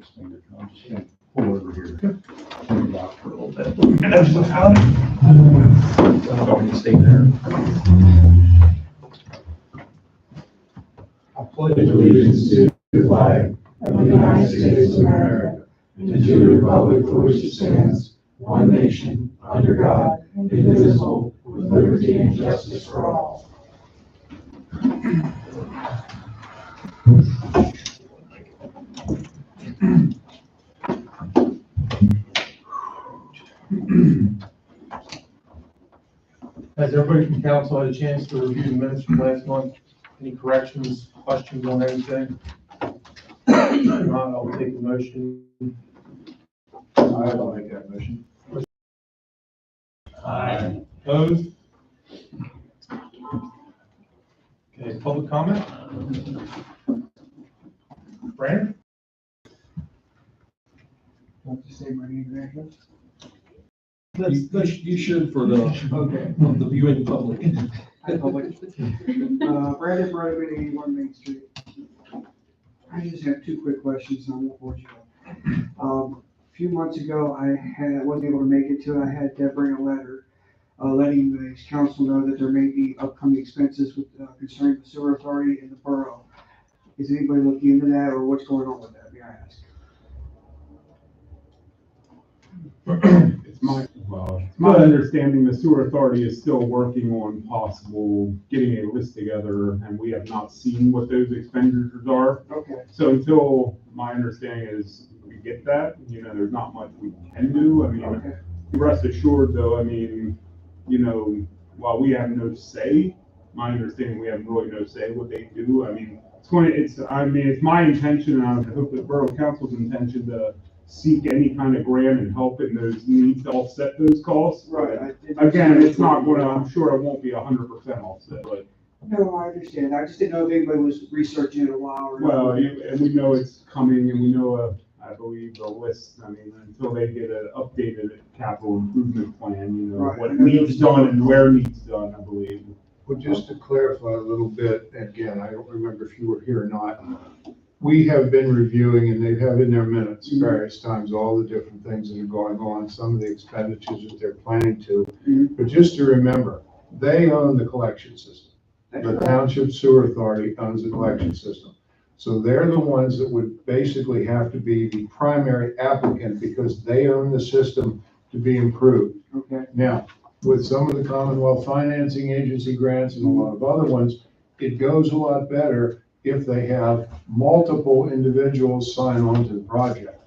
expenditure. I'm just gonna pull over here. Turn it off for a little bit. And that's what's happening. Want me to stay there? I pledge allegiance to the flag of the United States of America and to the republic for which it stands, one nation, under God, indivisible, with liberty and justice for all. Has everybody from council had a chance to review the minutes from last month? Any corrections, questions on anything? If not, I'll take a motion. I'll make that motion. Aye. Opposed? Okay, public comment? Brandon? Want to say my name and address? You should for the, Okay. the viewing public. Hi, public. Brandon Borough, 81 Main Street. I just have two quick questions, and I won't hold you up. A few months ago, wasn't able to make it to, I had to bring a letter, letting the council know that there may be upcoming expenses with, concerning the sewer authority and the borough. Is anybody looking into that, or what's going on with that, may I ask? It's my understanding the sewer authority is still working on possible getting a list together, and we have not seen what those expenditures are. Okay. So until my understanding is we get that, there's not much we can do. I mean, Okay. rest assured though, I mean, while we have no say, my understanding, we have really no say what they do. I mean, it's my intention, and I hope the Borough Council's intention to seek any kind of grant and help in those needs to offset those costs. Right. Again, it's not gonna, I'm sure it won't be 100% offset, but, No, I understand. I just didn't know if anybody was researching it a while or not. well, and we know it's coming, and we know, I believe the list, I mean, until they get an updated capital improvement plan, Right. what needs done and where needs done, I believe. Well, just to clarify a little bit, again, I don't remember if you were here or not. We have been reviewing, and they have in their minutes various times, all the different things that are going on, some of the expenditures that they're planning to. Mhm. But just to remember, they own the collection system. The Township Sewer Authority owns the collection system. So they're the ones that would basically have to be the primary applicant because they own the system to be improved. Okay. Now, with some of the Commonwealth Financing Agency grants and a lot of other ones, it goes a lot better if they have multiple individuals sign on to the project.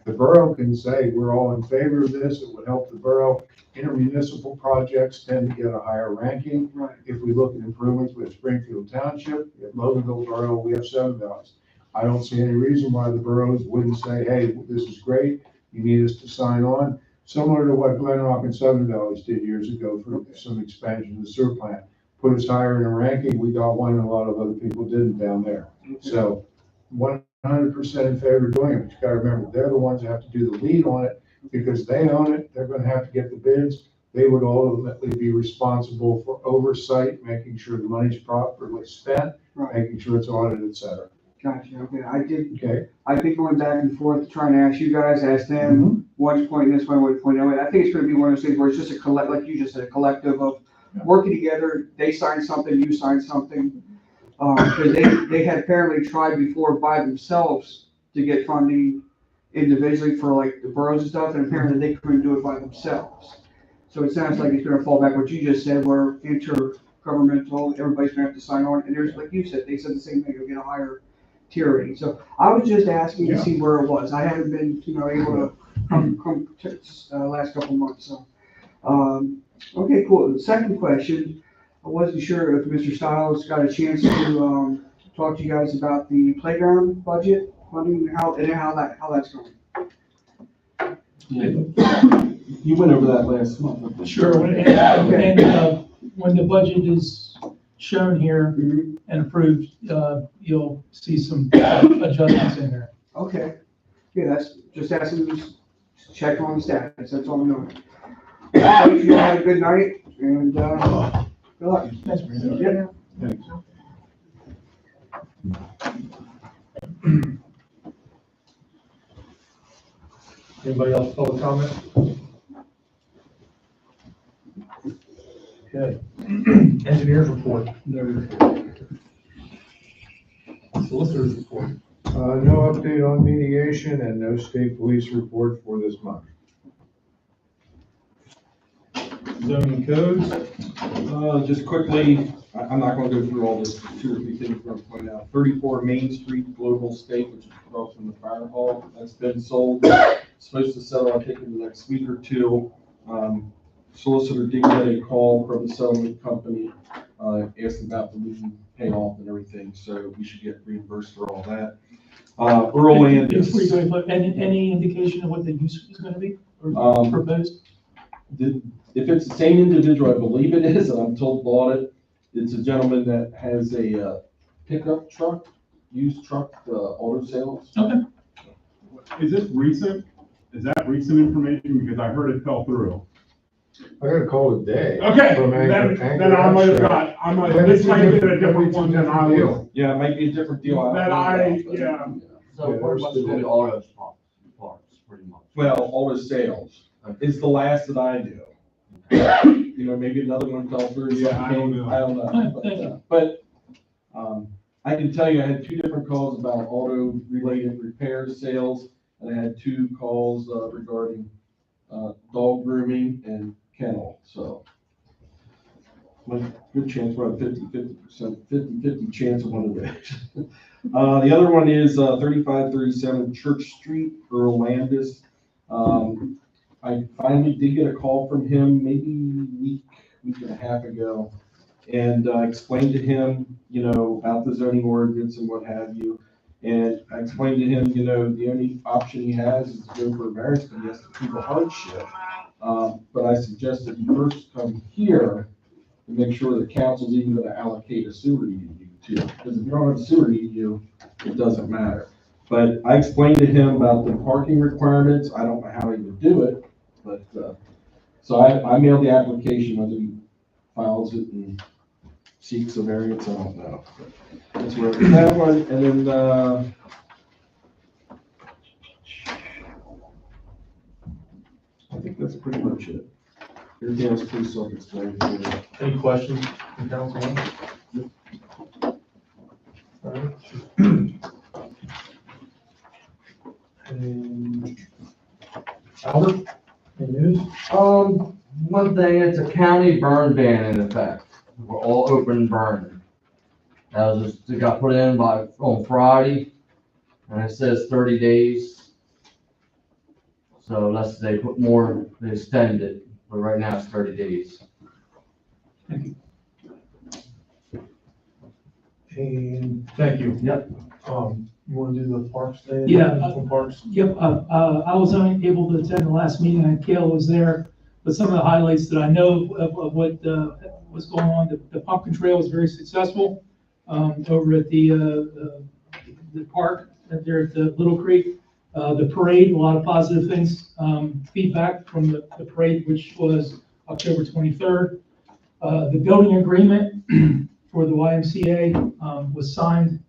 The borough can say, we're all in favor of this, it would help the borough. Intermunicipal projects tend to get a higher ranking. Right. If we look at improvements with Springfield Township, we have Loganville Borough, we have Seven Valleys. I don't see any reason why the boroughs wouldn't say, hey, this is great, you need us to sign on. Similar to what Glen Rock and Seven Valleys did years ago for some expansion of the sewer plant. Put us higher in a ranking, we got one, and a lot of other people didn't down there. So 100% in favor of doing it, but you gotta remember, they're the ones that have to do the lead on it, because they own it, they're gonna have to get the bids. They would ultimately be responsible for oversight, making sure the money's properly spent, Right. making sure it's audited, et cetera. Gotcha. Okay. Okay? I've been going back and forth trying to ask you guys, ask them, one's pointing this way, one's pointing that way. I think it's gonna be one of those things where it's just like you just said, a collective of working together. They sign something, you sign something. Because they had apparently tried before by themselves to get funding individually for like the boroughs and stuff, and apparently they couldn't do it by themselves. So it sounds like it's gonna fall back what you just said, where intergovernmental, everybody's gonna have to sign on, and there's, like you said, they said the same thing, you'll get a higher tier rating. So I was just asking to see where it was. I haven't been, able to come to, last couple of months, so. Okay, cool. The second question, I wasn't sure if Mr. Stiles got a chance to, talk to you guys about the playground budget funding, how that's going. You went over that last month. Sure, Okay. and when the budget is shown here Mhm. and approved, you'll see some adjustments in there. Okay. Yeah, that's just asking, just check on the status, that's all I'm doing. Hope you all have a good night, and, good luck. Thanks, Brandon. Yeah. Thanks. Anybody else public comment? Okay. Engineers report. No report. Solicitors report. No update on mediation and no state police report for this month. Zoning codes. Just quickly, I'm not gonna go through all this, 2 or 3 things I'm gonna point out. 34 Main Street Global State, which is across from the fire hall, that's been sold. Supposed to settle, I think, in the next week or 2. Solicitor did get a call from the settlement company, asking about the lien payoff and everything, so we should get reimbursed for all that. Borough land is. Before you go any further, any indication of what the use is gonna be, or proposed? If it's the same individual, I believe it is, and I'm told bought it, it's a gentleman that has a pickup truck, used truck, auto sales. Okay. Is this recent? Is that recent information? Because I heard it fell through. I got a call today. Okay, From Anchor- then I might have Abstract. got, this might have been a different one than I was. Yeah, it might be a different deal. don't That know I, about, but- yeah. So pretty much the auto parts, pretty much. Well, auto sales is the last that I do. You know, maybe another one fell through. Yeah, I don't know. I don't Alright, know. thank you. But, I can tell you, I had 2 different calls about auto-related repairs, sales, and I had 2 calls regarding dog grooming and kennel, so. Like, good chance, we're at 50% chance of one of those. The other one is 3537 Church Street, Earl Landis. I finally did get a call from him maybe week and a half ago. And I explained to him, you know, about the zoning ordinance and what have you. And I explained to him, you know, the only option he has is to go for a variance, but he has to prove a hardship. But I suggested he first come here and make sure the council's even gonna allocate a sewer EDU to you. Because if you don't have a sewer EDU, it doesn't matter. But I explained to him about the parking requirements. I don't know how he would do it, but, so I mailed the application, whether he files it and seeks a variance, I don't know. That's where that one, and then, I think that's pretty much it. Everything else is pretty self-explanatory. Any questions from council? Alright. And Albert, any news? One thing, it's a county burn ban in effect. We're all open burning. That was just, it got put in on Friday, and it says 30 days. So unless they put more, they extend it, but right now it's 30 days. And thank you. Yep. You wanna do the parks day? Yeah. National Parks? Yep, I was unable to attend the last meeting, and Kale was there, but some of the highlights that I know of what was going on, the pumpkin trail was very successful, over at the park, there at the Little Creek. The parade, a lot of positive things, feedback from the parade, which was October 23rd. The building agreement for the YMCA was signed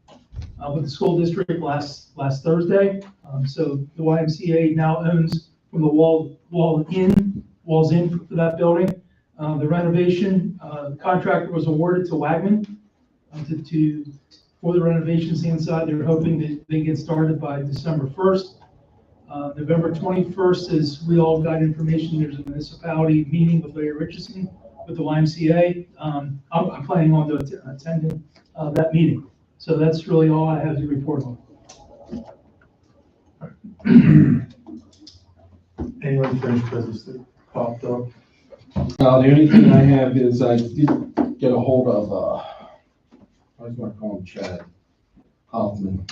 with the school district last Thursday. So the YMCA now owns from the walls in for that building. The renovation, the contractor was awarded to Wagman for the renovations inside. They're hoping that they get started by December 1st. November 21st is, we all got information, there's a municipality meeting with Larry Richardson with the YMCA. I'm planning on attending that meeting. So that's really all I have to report on. Any unfinished business that popped up? The only thing I have is I did get a hold of, I was gonna call him Chad Hoffman.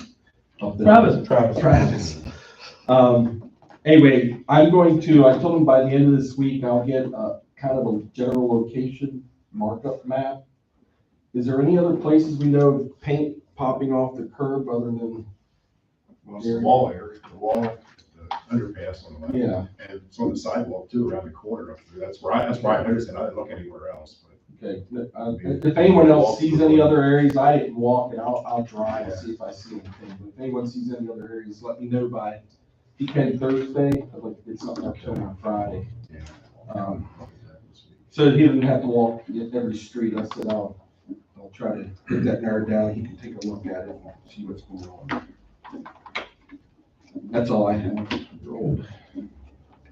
up there. Travis. Anyway, I told him by the end of this week, I'll get a kind of a general location markup map. Is there any other places we know of paint popping off the curb other than? Well, it's the wall area, the underpass on the left. Yeah. And it's on the sidewalk too, around the corner up there. That's where I noticed it. I didn't look anywhere else, but. Okay, if anyone else sees any other areas, I didn't walk and I'll drive and see if I see anything. But if anyone sees any other areas, let me know by he came Thursday, I'd like to get something up to him on Friday. So he didn't have to walk every street. I said, I'll try to get that narrowed down. He can take a look at it and see what's going on. That's all I have. All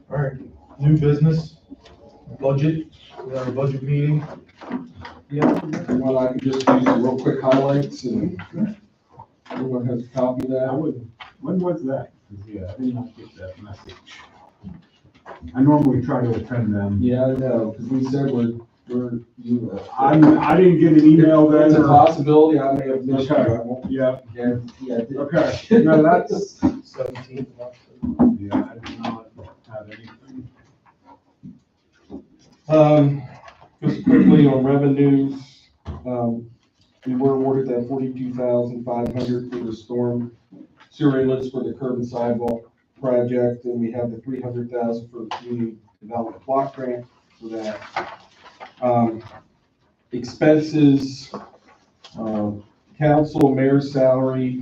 right, new business, budget, we have a budget meeting. Yeah, well, I can just do some real quick highlights and everyone has a copy of I that. would, when was that? 'Cause, yeah, I did not get that message. I normally try to attend them. Yeah, I know, because we said I didn't get an email then. It's a or- possibility, I may have missed you. Okay. I won't Yeah, guarantee I did. okay. No, that's, 17th. yeah, I did not have anything. Just quickly on revenues, we were awarded that 42,500 for the storm sewer inlets for the curb and sidewalk project, and we have the 300,000 for the community development block grant for that. Expenses, council, mayor's salary,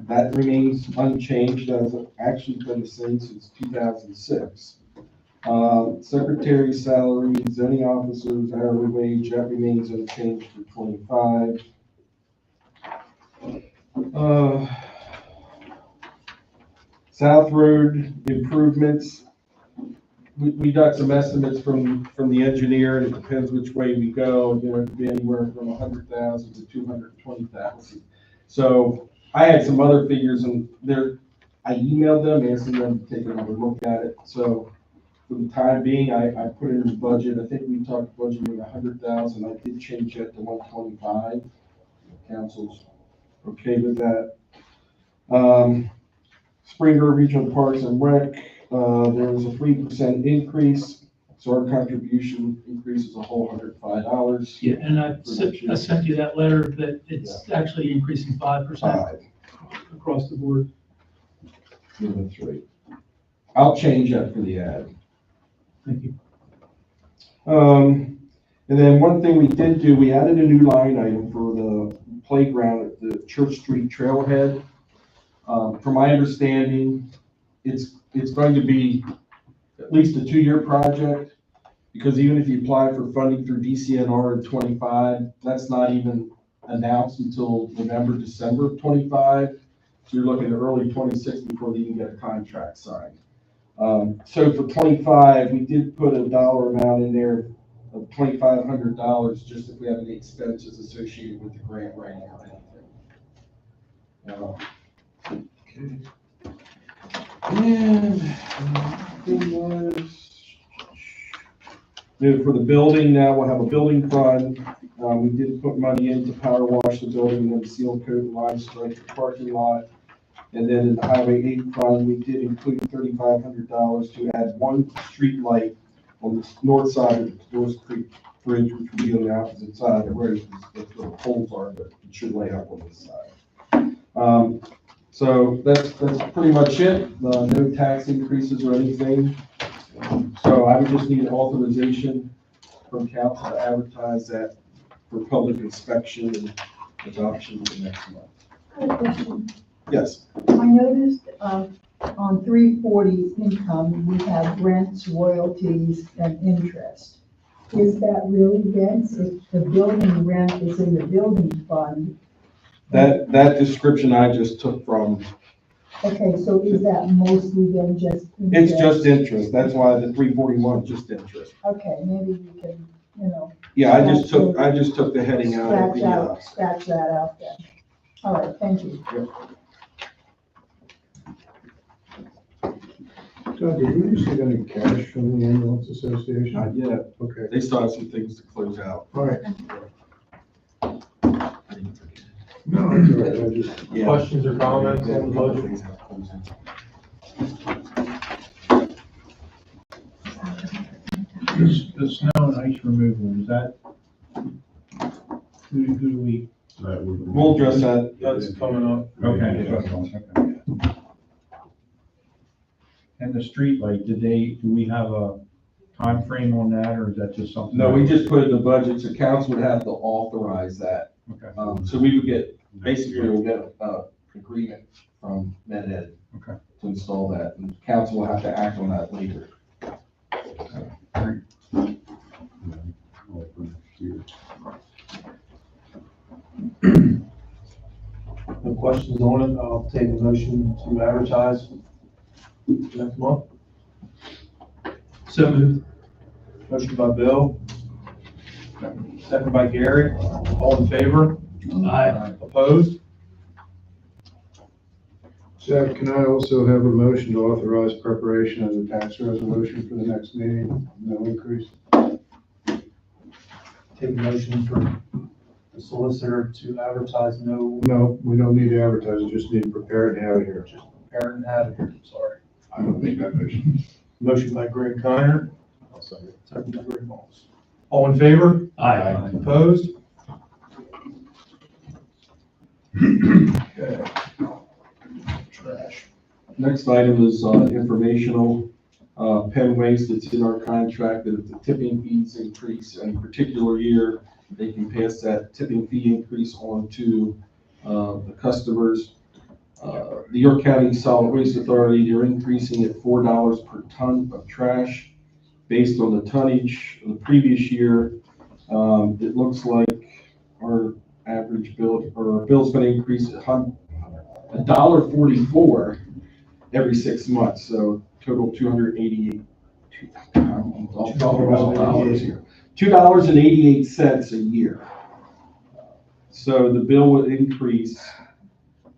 that remains unchanged, has actually been the same since 2006. Secretary's salary, zoning officers, hourly wage, that remains unchanged for 25. South Road improvements, we got some estimates from the engineer, and it depends which way we go, you know, it could be anywhere from 100,000 to 220,000. So I had some other figures and I emailed them, asking them to take another look at it. So for the time being, I put it in the budget. I think we talked budgeting 100,000. I did change that to 125. Council's okay with that. Springer Regional Parks and Rec, there was a 3% increase, so our contribution increases a whole $105. Yeah, and I sent you that letter that it's actually increasing 5% across the board. Yeah, that's right. I'll change that for the ad. Thank you. And then one thing we did do, we added a new line item for the playground at the Church Street Trailhead. From my understanding, it's going to be at least a 2-year project, because even if you apply for funding through DCNR in 25, that's not even announced until November, December of 25. So you're looking at early 26 before they even get a contract signed. So for 25, we did put a dollar amount in there of $2,500, just if we have any expenses associated with the grant writing or anything. Okay. And thing was, for the building, now we'll have a building fund. We did put money in to power wash the building and then seal coat and line stripe the parking lot. And then in the Highway 8 fund, we did include $3,500 to add one street light on the north side of the Doris Creek Bridge, which will be on the opposite side of the road. That's where the poles are, but it should light up on this side. So that's pretty much it. No tax increases or anything. So I would just need authorization from council to advertise that for public inspection and adoption for next month. I have a question. Yes. I noticed on 340 income, we have rents, royalties, and interest. Is that really rents? If the building rent is in the building fund? That description I just took from, Okay, so is that mostly then just interest? it's just interest. That's why the 341 is just interest. Okay, maybe you can, Yeah, I just took the heading out of scratch that out then. All right, thank you. John, did we receive any cash from the ambulance association? Not yet. Okay, They still have some things to close out. all right. No, it's all right, I just, Yeah. Questions or comments on the budget? Things have to close out. The snow and ice removal, is that, who do we, We'll address that. That's coming up. okay. And the street light, do we have a time frame on that, or is that just something? No, we just put it in the budget, so council would have to authorize that. Okay, So we would get, basically we'll get a agreement from Med Ed. okay. to install that, and council will have to act on that later. No questions on it, I'll take a motion to advertise next month. So moved. Motion by Bill. Second by Gary. All in favor? Aye. Opposed? Jeff, can I also have a motion to authorize preparation of the tax resolution for the next meeting? No increase? Take a motion for the solicitor to advertise no No, we don't need to advertise, we just need to prepare it and have it here. parent and have it here, sorry. I don't make that motion. Motion by Greg Kiner, I'll second. second by Greg Moss. All in favor? Aye. Opposed? Okay. Trash. Next item is informational. Penn Waste, it's in our contract that if the tipping fees increase any particular year, they can pass that tipping fee increase on to the customers. The York County Solid Waste Authority, they're increasing it $4 per ton of trash based on the tonnage of the previous year. It looks like our average bill, or our bill's gonna increase $1.44 every 6 months, so total $288 here. $2.88 a year. So the bill would increase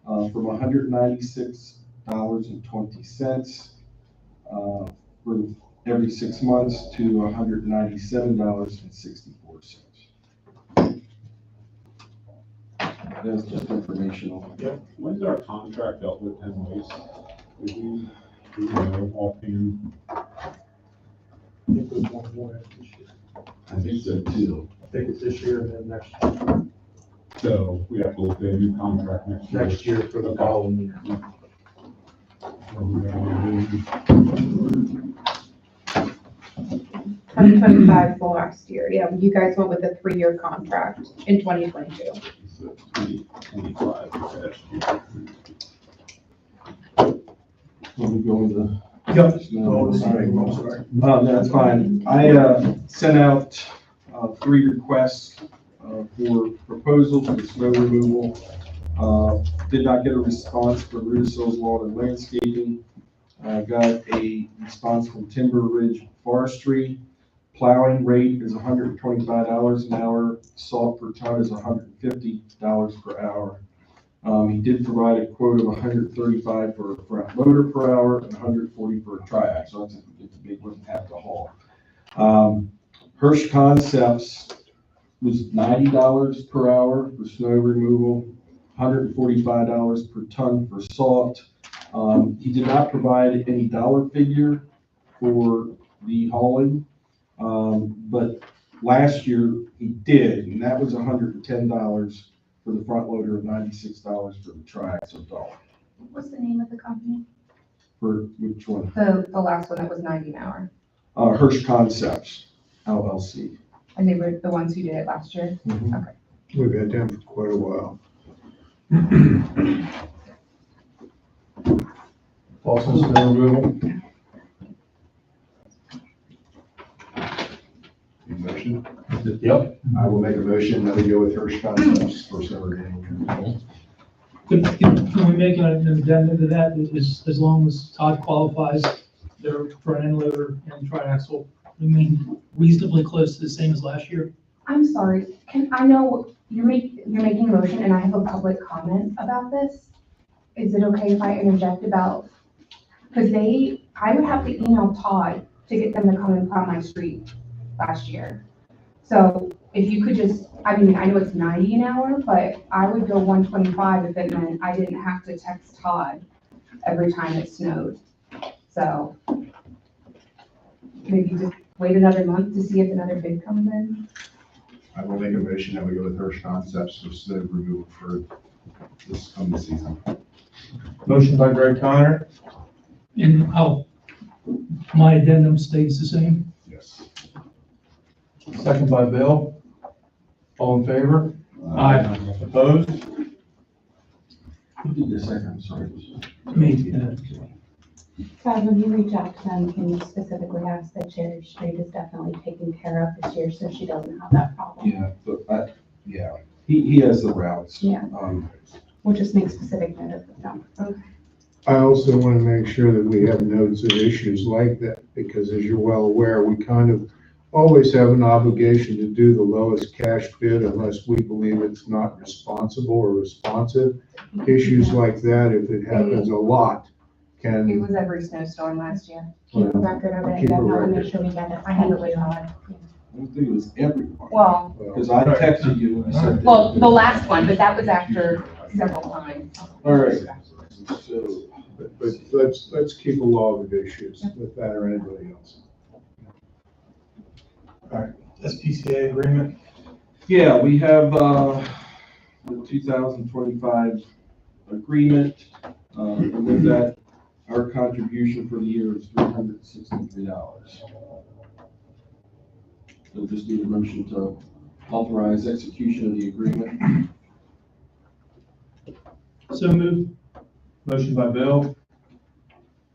from $196.20 for every 6 months to $197.64. That's just informational. When's our contract up with Penn Waste? Do we know offhand? I think there's one more after this year. I think so too. I think it's this year and then next So we have to look at a new contract next year. for the following year. 2025 for last year, yeah, you guys went with a 3-year contract in 2022. So 2025. When we go into. Yep. No, Oh, sorry. sorry. That's fine. I sent out 3 requests for proposals for snow removal. Did not get a response from Russell's Lawn and Landscaping. I got a response from Timber Ridge Forestry. Plowing rate is $125 an hour. Salt per ton is $150 per hour. He did provide a quote of $135 for a front loader per hour and $140 for a triax, so it's a big one, have to haul. Hirsch Concepts was $90 per hour for snow removal, $145 per ton for salt. He did not provide any dollar figure for the hauling, but last year he did, and that was $110 for the front loader and $96 for the triax of dollar. What's the name of the company? For which one? The last one that was 90 an hour, Hirsch Concepts, LLC. and they were the ones who did it last year? We've had them for quite a while. Thoughts on snow removal? Motion? Yep. I will make a motion that we go with Hirsch Concepts for snow removal. Can we make an addendum to that, as long as Todd qualifies, their front end loader and triaxle remain reasonably close to the same as last year? I'm sorry, I know you're making a motion and I have a public comment about this. Is it okay if I interject about, because I would have to email Todd to get them to come and plow my street last year. So if you could just, I mean, I know it's 90 an hour, but I would go 125 if it meant I didn't have to text Todd every time it snowed. So maybe just wait another month to see if another bid comes in. I will make a motion that we go with Hirsch Concepts for snow removal for this coming season. Motion by Greg Kiner, And my addendum stays the same. Yes. second by Bill. All in favor? Opposed? Who did the second, sorry? Me, Guys, when you reach out to them, can you specifically ask that Cherry Street is definitely taken care of this year, so she doesn't have that problem? Yeah, but yeah, he has the routes. Yeah. Um, We'll just make specific note of them. Okay. I also want to make sure that we have notes of issues like that, because as you're well aware, we kind of always have an obligation to do the lowest cash bid unless we believe it's not responsible or responsive. Issues like that, if it happens a lot, It can, was every snowstorm last year. Keep a record of it, Keep a and record. make sure we get it. I have it with Todd. I don't think it was everyone. Well, Because I texted you and said. well, the last one, but that was after several times. All right, so, but let's keep a log of issues with that or anybody else. SPCA agreement. yeah, we have, the 2025 agreement. And with that, our contribution for the year is $363. So just need a motion to authorize execution of the agreement. So move. Motion by Bill,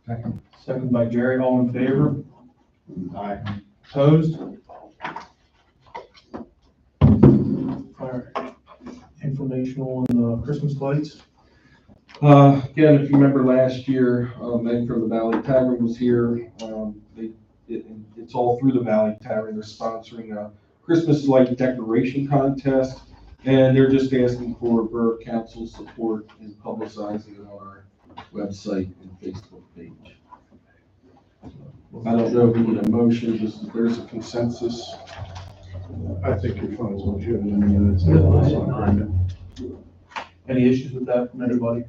Second. second by Jerry, all in favor? Aye. Opposed? All right. Informational on the Christmas lights. Again, if you remember last year, Meg from the Valley Tavern was here. It's all through the Valley Tavern. They're sponsoring a Christmas light decoration contest. And they're just asking for Borough Council support in publicizing it on our website and Facebook page. I don't know if we need a motion, just if there's a consensus. I think your funds will give them. Any issues with that from anybody?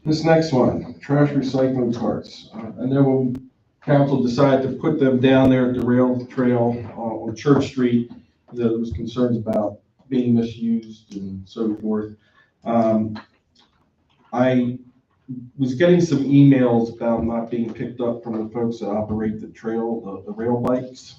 This next one, trash recycling carts. I know when council decided to put them down there at the rail trail on Church Street, there was concerns about being misused and so forth. I was getting some emails about not being picked up from the folks that operate the trail, the rail bikes.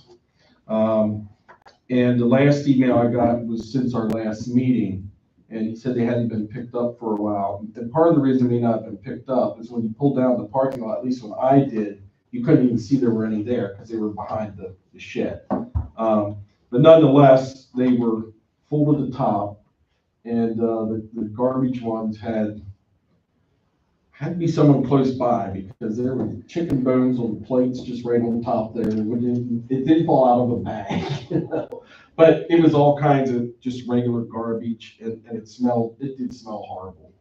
And the last email I got was since our last meeting, and he said they hadn't been picked up for a while. And part of the reason they may not have been picked up is when you pulled down the parking lot, at least when I did, you couldn't even see there were any there because they were behind the shed. But nonetheless, they were full to the top, and the garbage ones had to be someone close by because there were chicken bones on the plates just right on top there. It didn't fall out of a bag, you know? But it was all kinds of just regular garbage, and it did smell horrible.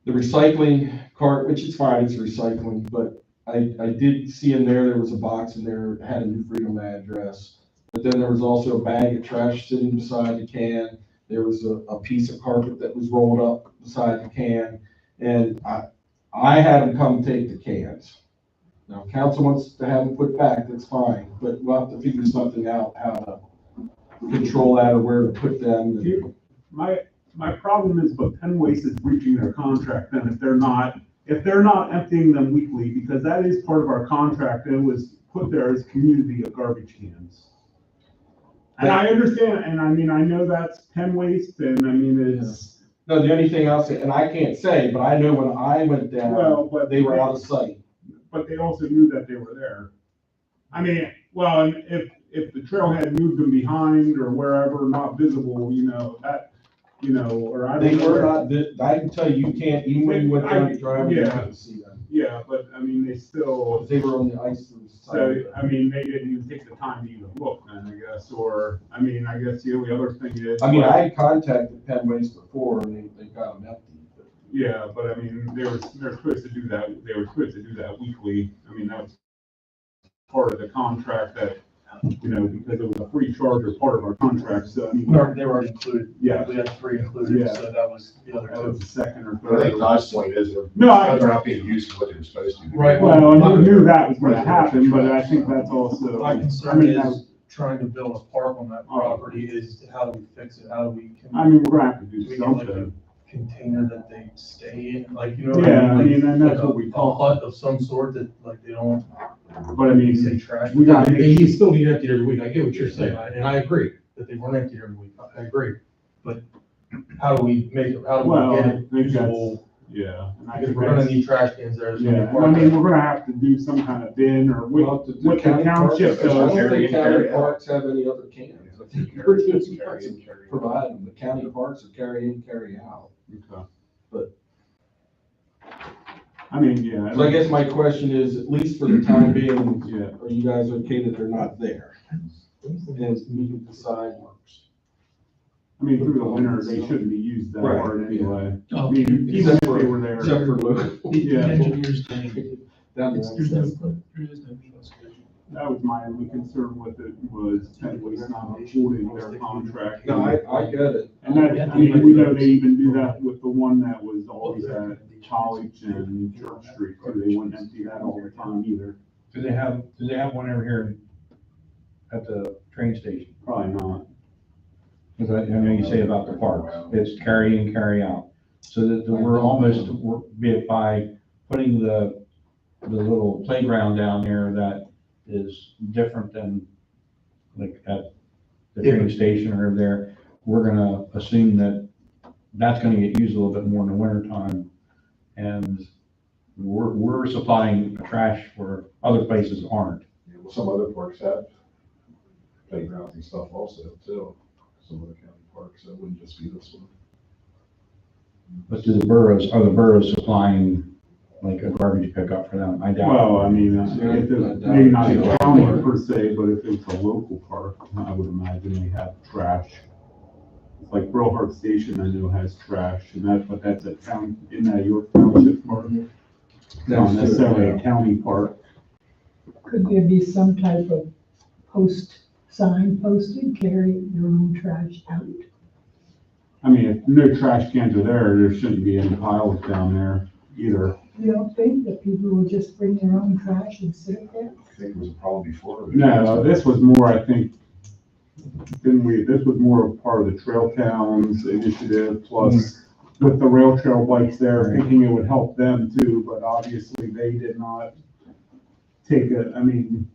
The recycling cart, which is fine, it's recycling, but I did see in there was a box in there that had a New Freedom address. But then there was also a bag of trash sitting beside the can. There was a piece of carpet that was rolled up beside the can. And I had them come take the cans. Now, council wants to have them put back, that's fine, but we'll have to figure something out, how to control that or where to put them. My problem is, but Penn Waste is breaching their contract then if they're not emptying them weekly, because that is part of our contract, and it was put there as community of garbage cans. And I understand, and I mean, I know that's Penn Waste, and I mean, it's. No, the only thing else, and I can't say, but I know when I went down, Well, but they were out of sight. But they also knew that they were there. I mean, well, and if the trailhead moved them behind or wherever, not visible, or I don't know. They were not, I can tell you, you can't, even when you went down the driveway, you Yeah. couldn't see them. Yeah, but I mean, they still, They were on the ice. to the side. so, I mean, they didn't even take the time to even look then, I guess, or, I mean, I guess the only other thing is. I mean, I had contacted Penn Waste before and they got them empty. But Yeah, but I mean, they're supposed to do that, they were supposed to do that weekly. I mean, that was part of the contract that, because it was a free charge or part of our contract, so I mean. They were already included. Yeah. We had three included, Yeah. so that was the other That was two. the second or I third. think God's point is they're No, they're not being used for what they're supposed to. Right. Well, and I knew that was gonna happen, but I think that's also. My I concern mean, that- is trying to build a park on that property is how do we fix it? How do we? I mean, we're gonna have to do Do we get like a something. container that they stay in, like, you know? what Yeah, I mean, Like and that's a- what we A talked, hut of some sort that, like, they don't, but I mean, say trash. we gotta They make- you still need emptied every week. I get what you're saying, and I agree that they weren't emptied every week. I agree. but how do we make it, how do Well, we I get it think that's, usable? yeah. And I Because think we're gonna that's, need trash cans there. There's gonna be yeah, and I mean, parking. we're gonna have to do some kind of bin or what the township I does. don't Carry think in, county carry out. parks have any other cans. I think Carry in, everything's carry in, carry out. provide them. The county parks are carry in, carry out. Okay. But- I mean, yeah. So I guess my question is, at least for the time being, Yeah. are you guys okay that they're not there? And we can decide. I mean, through the winter, they shouldn't be used that Right, hard yeah. anyway. I Oh, mean, even if Except they for- were there. Except for Luke. The Yeah. engineers thing, Down there's no, there is no meeting schedule. That was my only concern with it, was Fenway's not upholding their contract. No, I get it. And that, I mean, we know they even do that with the one that was always at College and Church Street, too. They wouldn't empty that all the time either. Do they have one over here at the train station? Probably not. Because I know you say about the parks, it's carry in, carry out. So that we're almost, be it by putting the little playground down there that is different than like at the train station or there, we're gonna assume that that's gonna get used a little bit more in the winter time. And we're supplying trash where other places aren't. Yeah, well, some other parks have playgrounds and stuff also, too. Some other county parks, that wouldn't just be this one. But are the boroughs supplying like a garbage pickup for them? I doubt. Well, I mean, if it's, maybe not a county per se, but if it's a local park, I would imagine they have trash. It's like Borough Station, I know has trash, and but that's a town, in that York Township park. Not necessarily a county park. Could there be some type of sign posted, carry your own trash out? I mean, if no trash cans are there shouldn't be any piles down there either. You don't think that people will just bring their own trash and sit there? I think it was a problem before. No, this was more, I think, this was more of part of the Trail Towns initiative, plus with the rail trail bikes there, thinking it would help them too, but obviously they did not take it, I mean,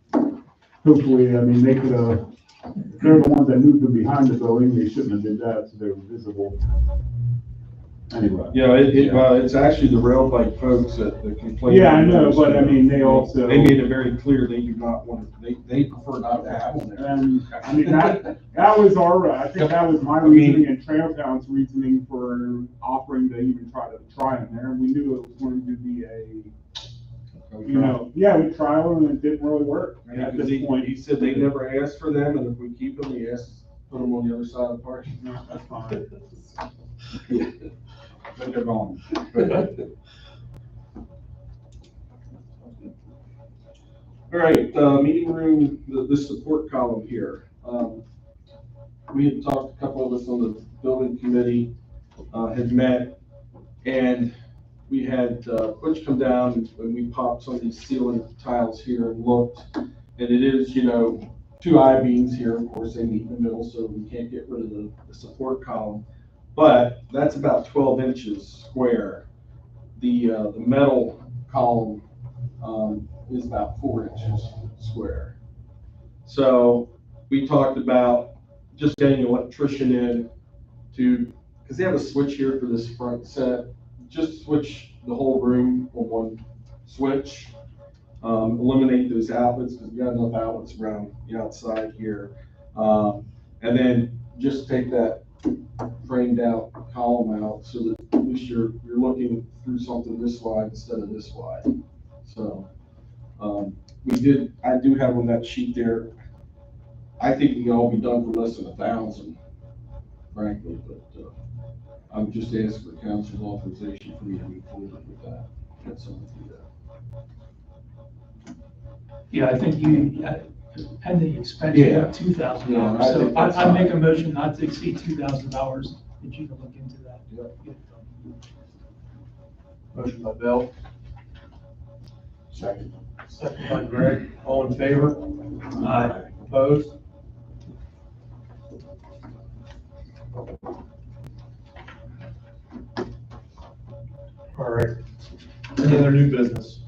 hopefully, I mean, they could have, they're the ones that moved them behind the building, they shouldn't have did that, so they were visible. Anyway. Yeah, it's actually the rail bike folks that complain. Yeah, I know, but I mean, they also. They made it very clear they do not want, they prefer not to have them there. And, I mean, that was I think that was my reasoning and Trail Town's reasoning for offering to even try them there. We knew it was going to be we tried them and it didn't really work at Because this point. he said they never asked for them, and if we keep them, he asked, put them on the other side of the park. No, that's fine. But they're gone. All right, meeting room, the support column here. We had talked, a couple of us on the building committee, had met, and we had, Butch come down and we popped some of these ceiling tiles here and looked, and it is, two I-beams here, of course, they meet in the middle, so we can't get rid of the support column. But that's about 12 inches square. The metal column, is about 4 inches square. So we talked about just getting an electrician in because they have a switch here for this front set, just switch the whole room on one switch, eliminate those outlets, because we got enough outlets around the outside here. And then just take that framed out column out so that at least you're looking through something this wide instead of this wide. So, I do have on that sheet there. I think we can all be done for less than 1,000, frankly, but, I'm just asking for council's authorization for me to move forward with that. Get someone to do that. Yeah, I think you had the expense of $2,000. Yeah, I So think that's I make a fine. motion not to exceed $2,000, that you can look into that. Yep. Motion by Bill, Second. second by Greg, all in favor? Aye. Opposed? All right, any other new business?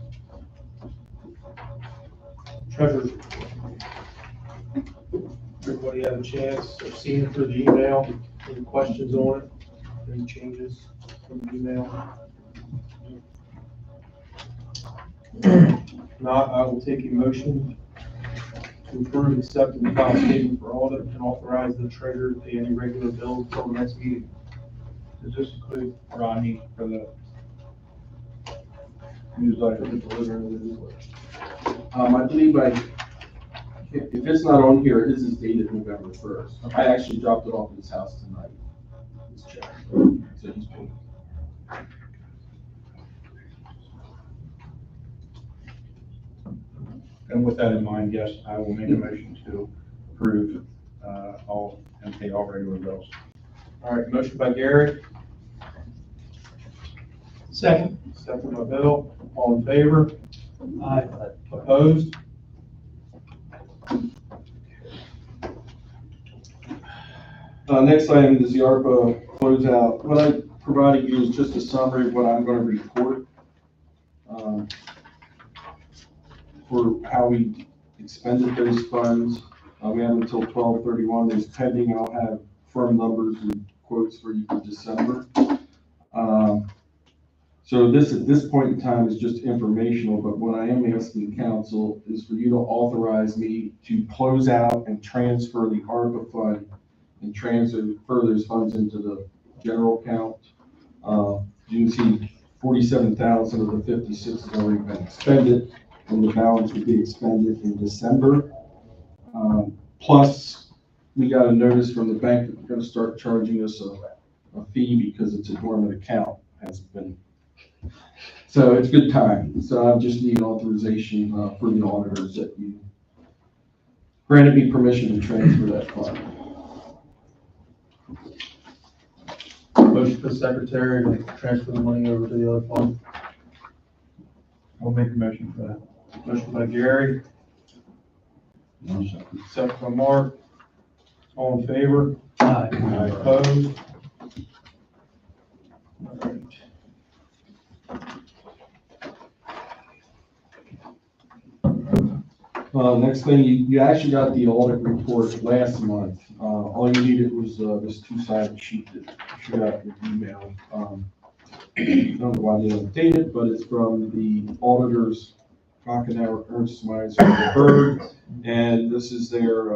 Treasurer's report. Everybody have a chance of seeing through the email? Any questions on it? Any changes from the email? Not, I will take a motion to approve, accept, and file statement for audit and authorize the treasurer to pay any regular bills until the next meeting. Does this include Ronnie for the newsletter? For the delivery of the newsletter. I believe if it's not on here, this is dated November 1st. I actually dropped it off at his house tonight. This check. So he's paid. And with that in mind, yes, I will make a motion to approve, all, and pay all regular bills. All right, motion by Gary, Second. second by Bill, all in favor, Aye. opposed? Next item is the ARPA closeout. What I provided you is just a summary of what I'm going to report for how we expended those funds. We have until 12/31. There's pending. I'll have firm numbers and quotes for you for December. So this, at this point in time, is just informational, but what I am asking council is for you to authorize me to close out and transfer the ARPA fund and transfer those funds into the general account. You can see 47,000 of the 56 has already been expended, and the balance would be expended in December. Plus, we got a notice from the bank that they're gonna start charging us a fee because it's a dormant account, hasn't been. So it's good time. So I just need authorization for the auditors that you granted me permission to transfer that fund. Motion for the secretary to transfer the money over to the other fund. I'll make a motion for that. Motion by Gary, second by Mark, all in favor, Aye. opposed? All right. Next thing, you actually got the audit report last month. All you needed was this two-sided sheet that you got your email. I don't know why they don't date it, but it's from the auditors, Kochenauer, Ernst Myers, Berg, and this is their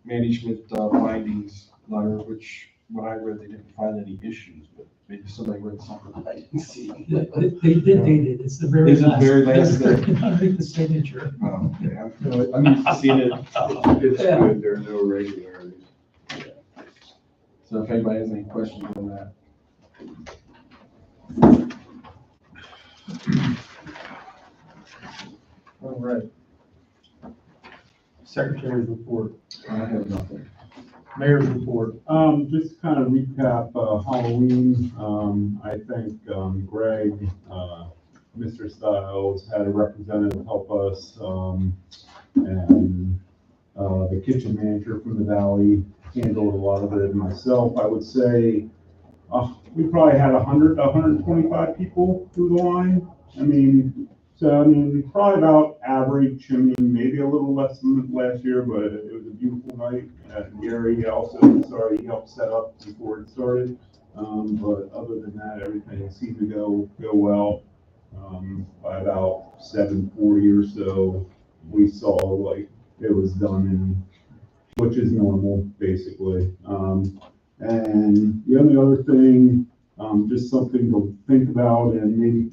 management findings letter, which when I read, they didn't find any issues, but maybe somebody read something that I didn't see. They did date it, it's the very Is it last. very last That's day? underneath the signature. Oh, okay, I'm used to seeing it. It's Yeah. good, there are no irregularities. So if anybody has any questions on that. All right. Secretary's report, I have nothing. mayor's report. Just kind of recap, Halloween, I think, Greg, Mr. Stiles had a representative help us, and, the kitchen manager from the Valley handled a lot of it myself. I would say, we probably had 125 people through the line. Probably about average, maybe a little less than last year, but it was a beautiful night. Gary also, he helped set up before it started. But other than that, everything seemed to go well. By about 7:40 or so, we saw like it was done, which is normal, basically. And the only other thing, just something to think about, and maybe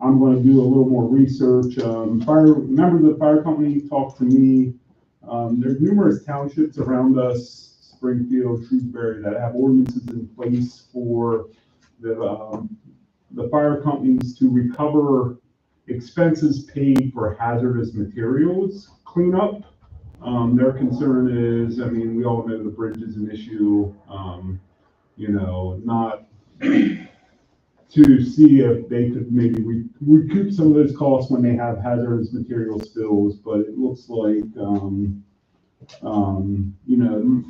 I'm going to do a little more research. Remember the fire company talked to me. There's numerous townships around us, Springfield, Shrewsbury, that have ordinances in place for the fire companies to recover expenses paid for hazardous materials cleanup. Their concern is, we all know the bridge is an issue, not to see if they could maybe recoup some of those costs when they have hazardous material spills, but it looks like,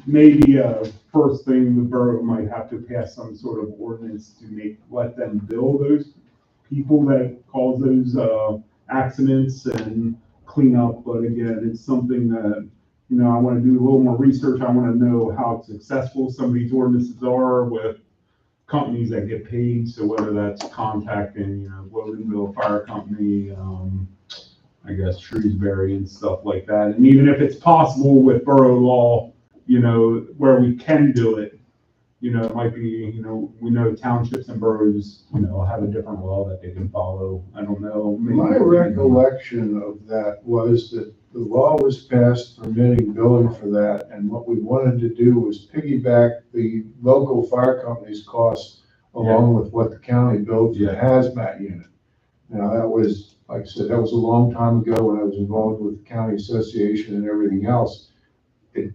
maybe first thing the borough might have to pass some sort of ordinance to let them bill those people that cause those accidents and clean up. But again, it's something that you know, I want to do a little more research. I want to know how successful some of these ordinances are with companies that get paid. So whether that's contacting, you know, Wodenville Fire Company, I guess Shrewsbury and stuff like that. And even if it's possible with borough law, you know, where we can do it, you know, it might be, you know, we know townships and boroughs, you know, have a different law that they can follow. I don't know. maybe- My recollection of that was that the law was passed permitting billing for that, and what we wanted to do was piggyback the local fire company's costs along with what the county billed for the hazmat unit. Now, that was, like I said, that was a long time ago when I was involved with the county association and everything else.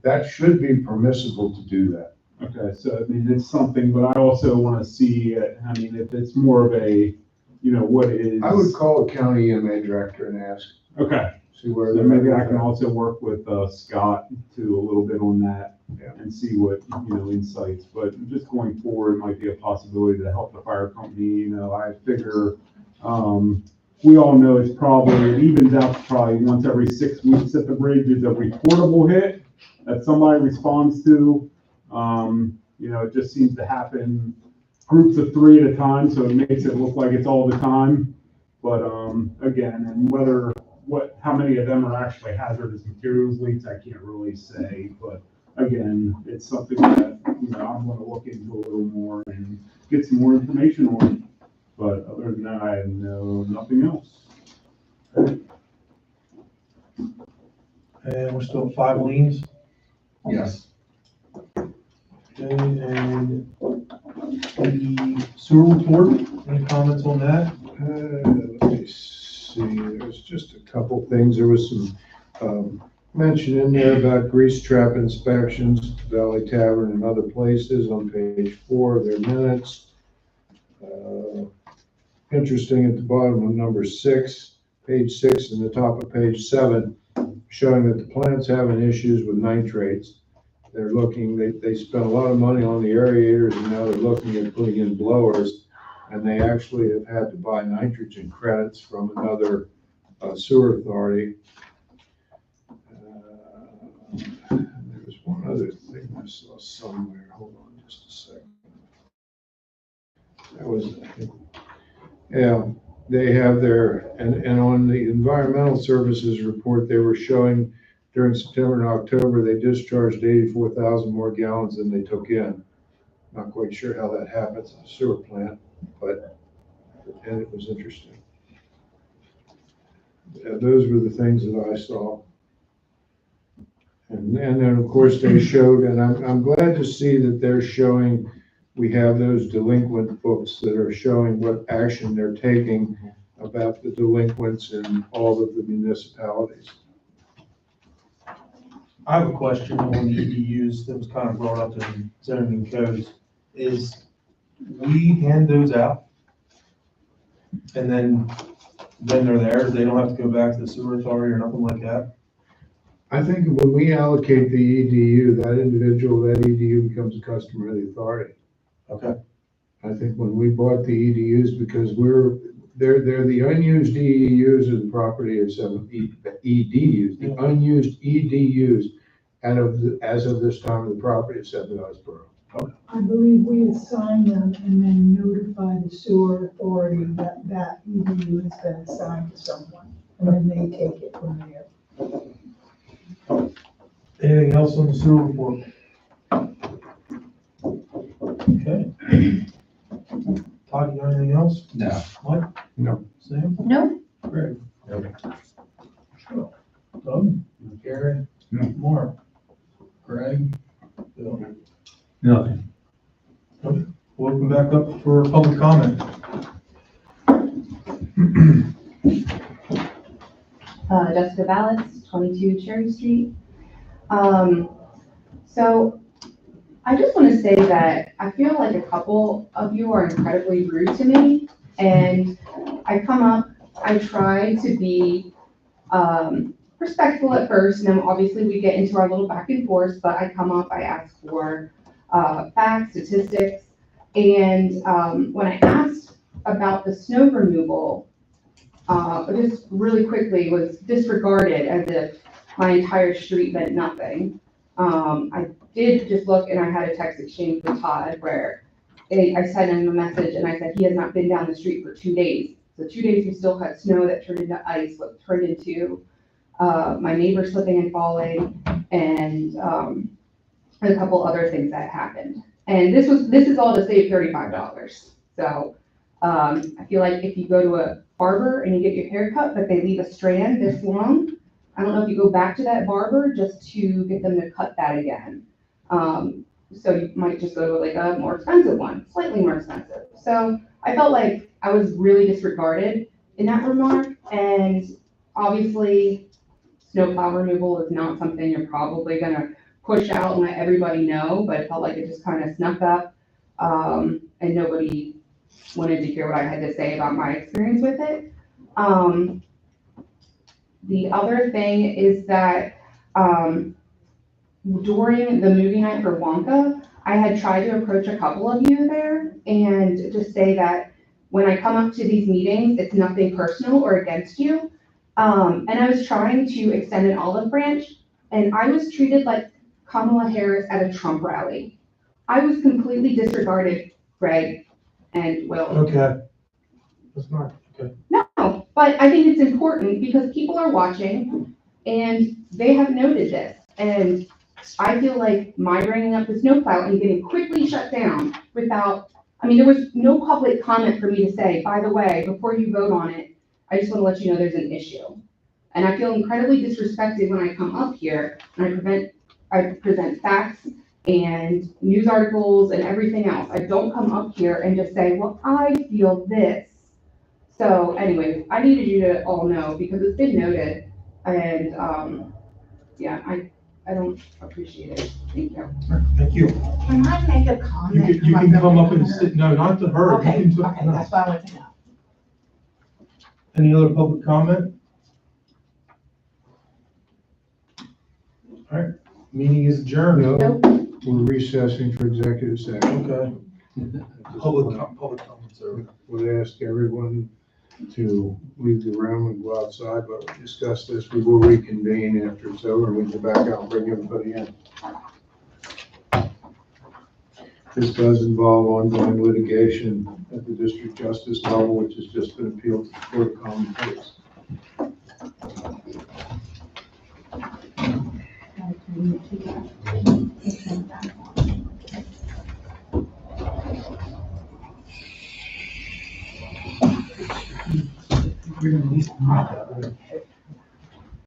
That should be permissible to do that. Okay, so I mean, it's something, but I also want to see, I mean, if it's more of a, you know, what is. I would call the county EMA director and ask, Okay, see where so they're. maybe I can also work with Scott too, a little bit on that. Yeah. And see what, you know, insights, but just going forward, it might be a possibility to help the fire company, you know, I figure, we all know it's probably, it evens out to probably once every 6 weeks at the bridge is a reportable hit that somebody responds to. You know, it just seems to happen groups of 3 at a time, so it makes it look like it's all the time. But, again, and how many of them are actually hazardous materials leaks, I can't really say, but again, it's something that, you know, I'm gonna look into a little more and get some more information on. But other than that, I know nothing else. And we're still at 5 liens. Yes. Okay, and the sewer report, any comments on that? Let me see, there's just a couple things. There was some mention in there about grease trap inspections, Valley Tavern and other places on page 4 of their minutes. Interesting at the bottom of number 6, page 6 and the top of page 7, showing that the plant's having issues with nitrates. They're looking, they spent a lot of money on the aerators and now they're looking at putting in blowers. And they actually have had to buy nitrogen credits from another sewer authority. There was one other thing I saw somewhere. Hold on just a second. That was, yeah, they have their, and on the environmental services report, they were showing during September and October, they discharged 84,000 more gallons than they took in. Not quite sure how that happens in a sewer plant, but, and it was interesting. Yeah, those were the things that I saw. And then, of course, they showed, and I'm glad to see that they're showing, we have those delinquent books that are showing what action they're taking about the delinquents in all of the municipalities. I have a question on the EDUs that was kind of brought up in zoning codes. Is we hand those out and then they're theirs, they don't have to go back to the sewer authority or nothing like that? I think when we allocate the EDU, that individual, that EDU becomes a customer of the authority. Okay. I think when we bought the EDUs, because they're the unused EDUs of the property of 7 EDUs, the unused EDUs as of this time of the property of 7 Borough. I believe we assign them and then notify the sewer authority that that EDU has been assigned to someone, and then they take it from there. Anything else on the sewer report? Okay. Todd, you got anything else? No. Mike? No. Sam? No, Greg? Sure. Doug? Gary? No. Mark? Greg? Bill? Nothing. Okay. We'll open back up for public comment. Jessica Ballas, 22 Cherry Street. So I just want to say that I feel like a couple of you are incredibly rude to me, and I come up, I try to be respectful at first, and then obviously we get into our little back and forth, but I come up, I ask for facts, statistics, and when I asked about the snow removal, just really quickly was disregarded as if my entire street meant nothing. I did just look and I had a text exchange with Todd where I sent him a message and I said he has not been down the street for 2 days. So 2 days we still had snow that turned into ice, what turned into my neighbor slipping and falling, and a couple other things that happened. And this is all to save $35. So I feel like if you go to a barber and you get your hair cut, but they leave a strand this long, I don't know if you go back to that barber just to get them to cut that again. So you might just go to like a more expensive one, slightly more expensive. So I felt like I was really disregarded in that remark, and obviously snowplow removal is not something you're probably gonna push out and let everybody know, but it felt like it just kind of snuck up, and nobody wanted to hear what I had to say about my experience with it. The other thing is that during the movie night for Wonka, I had tried to approach a couple of you there and just say that when I come up to these meetings, it's nothing personal or against you. And I was trying to extend an olive branch, and I was treated like Kamala Harris at a Trump rally. I was completely disregarded, Greg and Will. Okay. That's not, okay. No, but I think it's important because people are watching and they have noted this. And I feel like my bringing up the snowplow and getting quickly shut down without, I mean, there was no public comment for me to say, by the way, before you vote on it, I just want to let you know there's an issue. And I feel incredibly disrespected when I come up here and I present facts and news articles and everything else. I don't come up here and just say, well, I feel this. So anyways, I needed you to all know because it's been noted, and yeah, I don't appreciate it. Thank you. Thank you. Can I make a comment? You can come up and sit, no, not to her. You Okay, can okay, no. that's what I want to know. Any other public comment? All right, meeting is adjourned. No, we're recessing for executive session. Okay. Public comments are. Would ask everyone to leave the room and go outside, but we'll discuss this. We will reconvene after it's over, and we can go back out and bring everybody in. This does involve ongoing litigation at the district justice level, which has just been appealed to the Court of Common Pleas. We're gonna leave.